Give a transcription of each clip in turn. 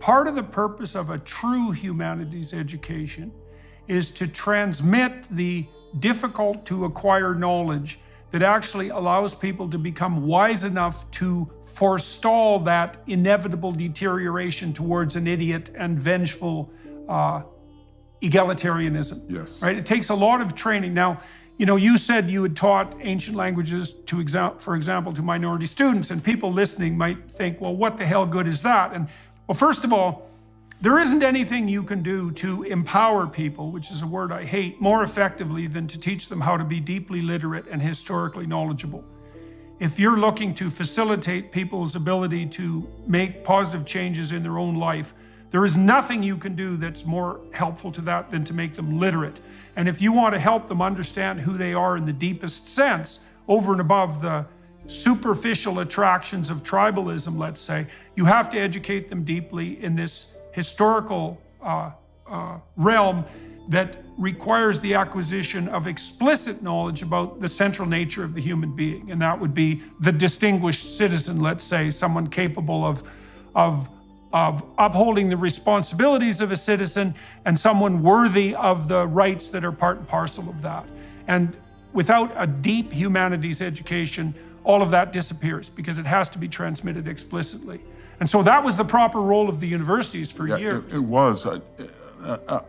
part of the purpose of a true humanities education is to transmit the difficult to acquire knowledge that actually allows people to become wise enough to forestall that inevitable deterioration towards an idiot and vengeful egalitarianism. Yes. Right? It takes a lot of training. Now, you know, you said you had taught ancient languages for example, to minority students, and people listening might think, well, what the hell good is that? And well, first of all, there isn't anything you can do to empower people, which is a word I hate, more effectively than to teach them how to be deeply literate and historically knowledgeable. If you're looking to facilitate people's ability to make positive changes in their own life, there is nothing you can do that's more helpful to that than to make them literate. And if you want to help them understand who they are in the deepest sense, over and above the superficial attractions of tribalism, let's say, you have to educate them deeply in this historical realm that requires the acquisition of explicit knowledge about the central nature of the human being. And that would be the distinguished citizen, let's say, someone capable of upholding the responsibilities of a citizen, and someone worthy of the rights that are part and parcel of that. And without a deep humanities education, all of that disappears because it has to be transmitted explicitly. And so that was the proper role of the universities for years. It was.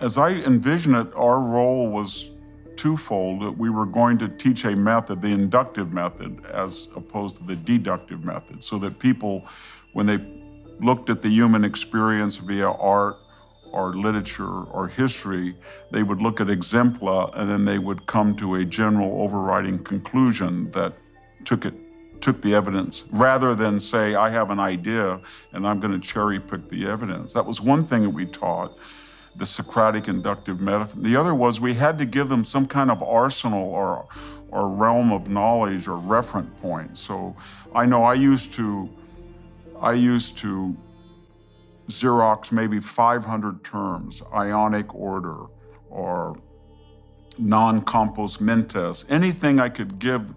As I envision it, our role was twofold. That we were going to teach a method, the inductive method, as opposed to the deductive method, so that people, when they looked at the human experience via art or literature or history, they would look at exempla, and then they would come to a general overriding conclusion that took the evidence, rather than say, I have an idea and I'm going to cherry pick the evidence. That was one thing that we taught, the Socratic inductive method. The other was we had to give them some kind of arsenal or realm of knowledge or referent point. So I know I used to Xerox maybe 500 terms, ionic order or non-compos mentis, anything I could give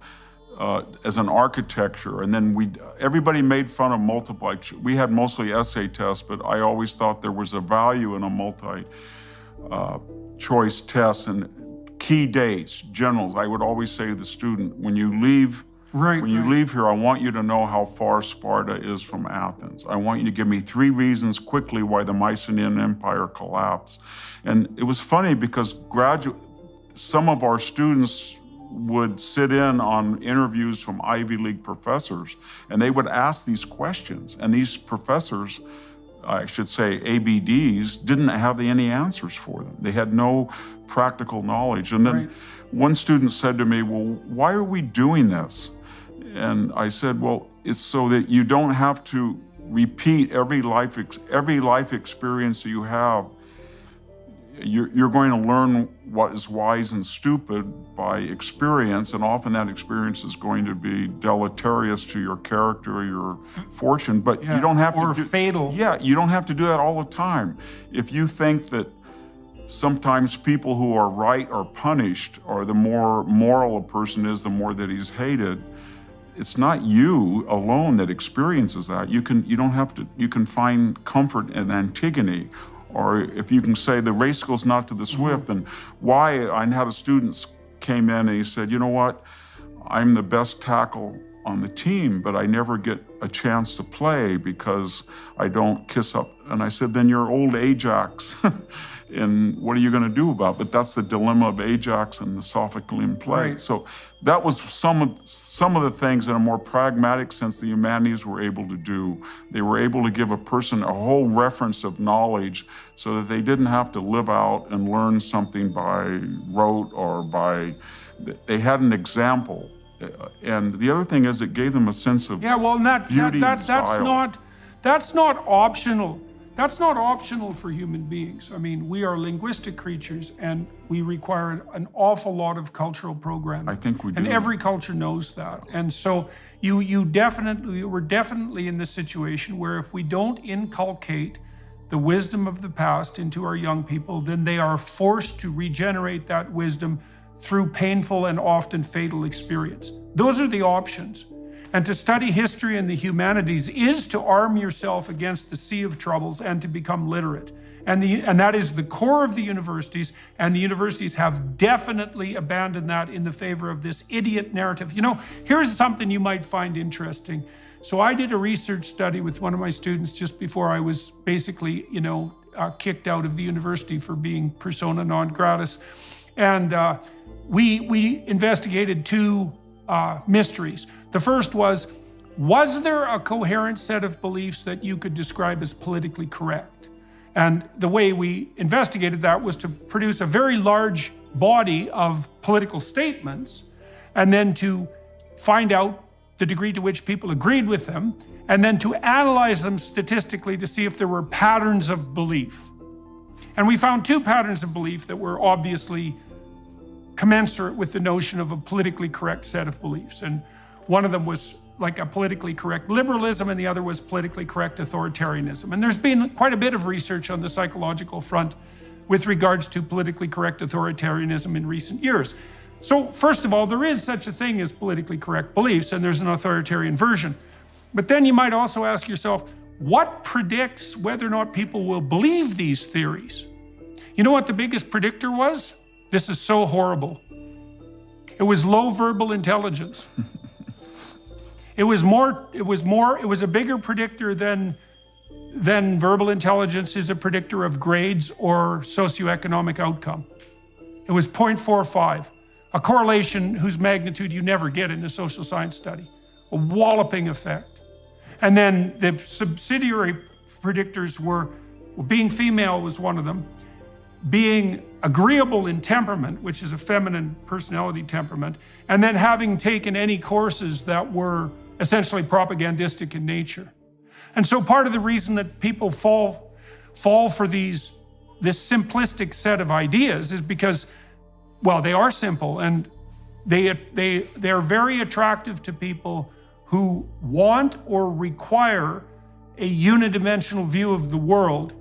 as an architecture. And then everybody made fun of multiply. We had mostly essay tests, but I always thought there was a value in a multi-choice test. And key dates, generals, I would always say to the student, when you leave here, I want you to know how far Sparta is from Athens. I want you to give me 3 reasons quickly why the Mycenaean Empire collapsed. And it was funny because some of our students would sit in on interviews from Ivy League professors, and they would ask these questions. And these professors, I should say ABDs, didn't have any answers for them. They had no practical knowledge. And then one student said to me, well, why are we doing this? And I said, well, it's so that you don't have to repeat every life experience that you have. You're going to learn what is wise and stupid by experience, and often that experience is going to be deleterious to your character or your fortune, but you don't have to fatal. Yeah, you don't have to do that all the time. If you think that sometimes people who are right are punished, or the more moral a person is, the more that he's hated, it's not you alone that experiences that. You can find comfort in Antigone. Or if you can say the race goes not to the swift, and why I had a student came in and he said, you know what, I'm the best tackle on the team, but I never get a chance to play because I don't kiss up. And I said, then you're old Ajax, and what are you going to do about it? But that's the dilemma of Ajax and the Sophoclean play. Right. So that was some of the things in a more pragmatic sense the humanities were able to do. They were able to give a person a whole reference of knowledge so that they didn't have to live out and learn something by rote or they had an example. And the other thing is it gave them a sense of beauty and style. That's not optional. That's not optional for human beings. I mean, we are linguistic creatures, and we require an awful lot of cultural programming. I think we do. And every culture knows that. And so we're definitely in the situation where if we don't inculcate the wisdom of the past into our young people, then they are forced to regenerate that wisdom through painful and often fatal experience. Those are the options. And to study history and the humanities is to arm yourself against the sea of troubles and to become literate. And that is the core of the universities, and the universities have definitely abandoned that in the favor of this idiot narrative. You know, here's something you might find interesting. So I did a research study with one of my students just before I was basically, kicked out of the university for being persona non gratis. And we investigated two mysteries. The first was there a coherent set of beliefs that you could describe as politically correct? And the way we investigated that was to produce a very large body of political statements, and then to find out the degree to which people agreed with them, and then to analyze them statistically to see if there were patterns of belief. And we found two patterns of belief that were obviously commensurate with the notion of a politically correct set of beliefs. And one of them was like a politically correct liberalism, and the other was politically correct authoritarianism. And there's been quite a bit of research on the psychological front with regards to politically correct authoritarianism in recent years. So first of all, there is such a thing as politically correct beliefs, and there's an authoritarian version. But then you might also ask yourself, what predicts whether or not people will believe these theories? You know what the biggest predictor was? This is so horrible. It was low verbal intelligence. It was a bigger predictor than verbal intelligence is a predictor of grades or socioeconomic outcome. It was 0.45, a correlation whose magnitude you never get in a social science study, a walloping effect. And then the subsidiary predictors were, being female was one of them, being agreeable in temperament, which is a feminine personality temperament, and then having taken any courses that were essentially propagandistic in nature. And so part of the reason that people fall for this simplistic set of ideas is because, well, they are simple, and they're very attractive to people who want or require a unidimensional view of the world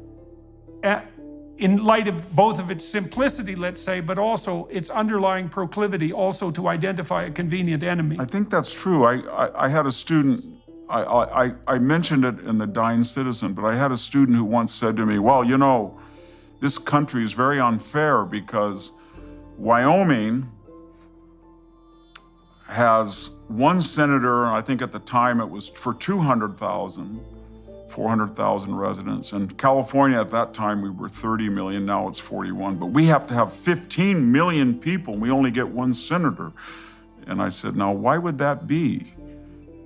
in light of both of its simplicity, let's say, but also its underlying proclivity also to identify a convenient enemy. I think that's true. I had a student, I mentioned it in the Dying Citizen, but I had a student who once said to me, well, you know, this country is very unfair because Wyoming has one senator, I think at the time it was for 400,000 residents. And California at that time, we were 30 million, now it's 41. But we have to have 15 million people, and we only get one senator. And I said, now, why would that be?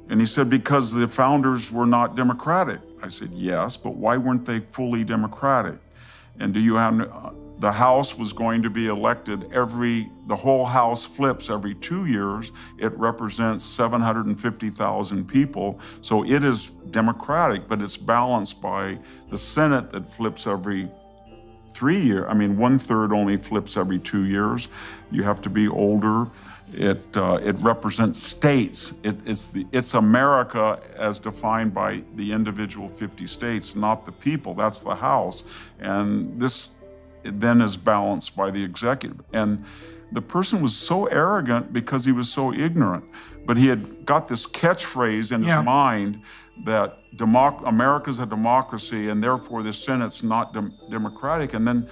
And he said, because the founders were not democratic. I said, yes, but why weren't they fully democratic? And do you have, the House was going to be elected the whole House flips every 2 years. It represents 750,000 people. So it is democratic, but it's balanced by the Senate that flips every 3 years. I mean, 1/3 only flips every 2 years. You have to be older. It represents states. It's America as defined by the individual 50 states, not the people. That's the House. And this then is balanced by the executive. And the person was so arrogant because he was so ignorant, but he had got this catchphrase in his mind that America's a democracy and therefore the Senate's not democratic. And then,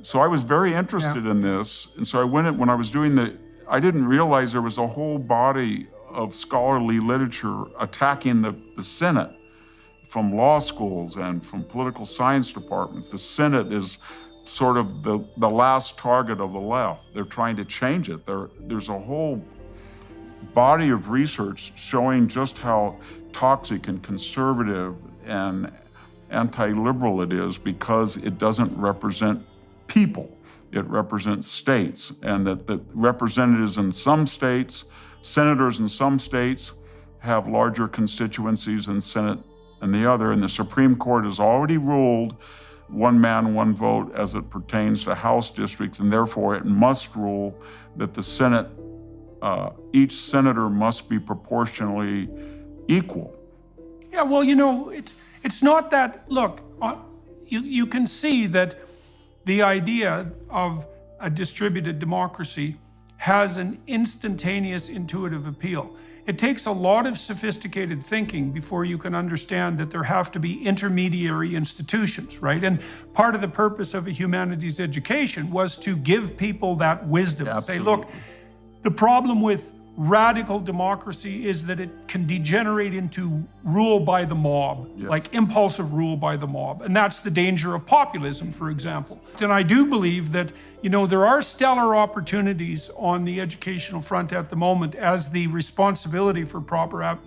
so I was very interested in this. And so I went in, when I was doing I didn't realize there was a whole body of scholarly literature attacking the Senate from law schools and from political science departments. The Senate is sort of the last target of the left. They're trying to change it. There's a whole body of research showing just how toxic and conservative and anti-liberal it is because it doesn't represent people. It represents states, and that the representatives in some states, senators in some states, have larger constituencies than Senate and the other. And the Supreme Court has already ruled one man, one vote as it pertains to House districts, and therefore it must rule that the Senate, each senator must be proportionally equal. Yeah, well, you know, it's not that, look, you can see that the idea of a distributed democracy has an instantaneous intuitive appeal. it takes a lot of sophisticated thinking before you can understand that there have to be intermediary institutions, right? And part of the purpose of a humanities education was to give people that wisdom. Absolutely. Say, look, the problem with radical democracy is that it can degenerate into rule by the mob, yes. like impulsive rule by the mob. And that's the danger of populism, for example. And I do believe that, you know, there are stellar opportunities on the educational front at the moment as the responsibility for proper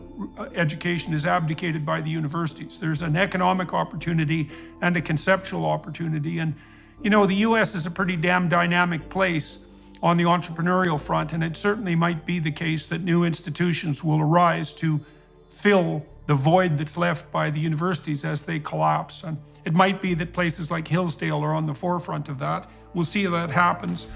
education is abdicated by the universities. There's an economic opportunity and a conceptual opportunity. And, you know, the US is a pretty damn dynamic place on the entrepreneurial front, and it certainly might be the case that new institutions will arise to fill the void that's left by the universities as they collapse. And it might be that places like Hillsdale are on the forefront of that. We'll see how that happens.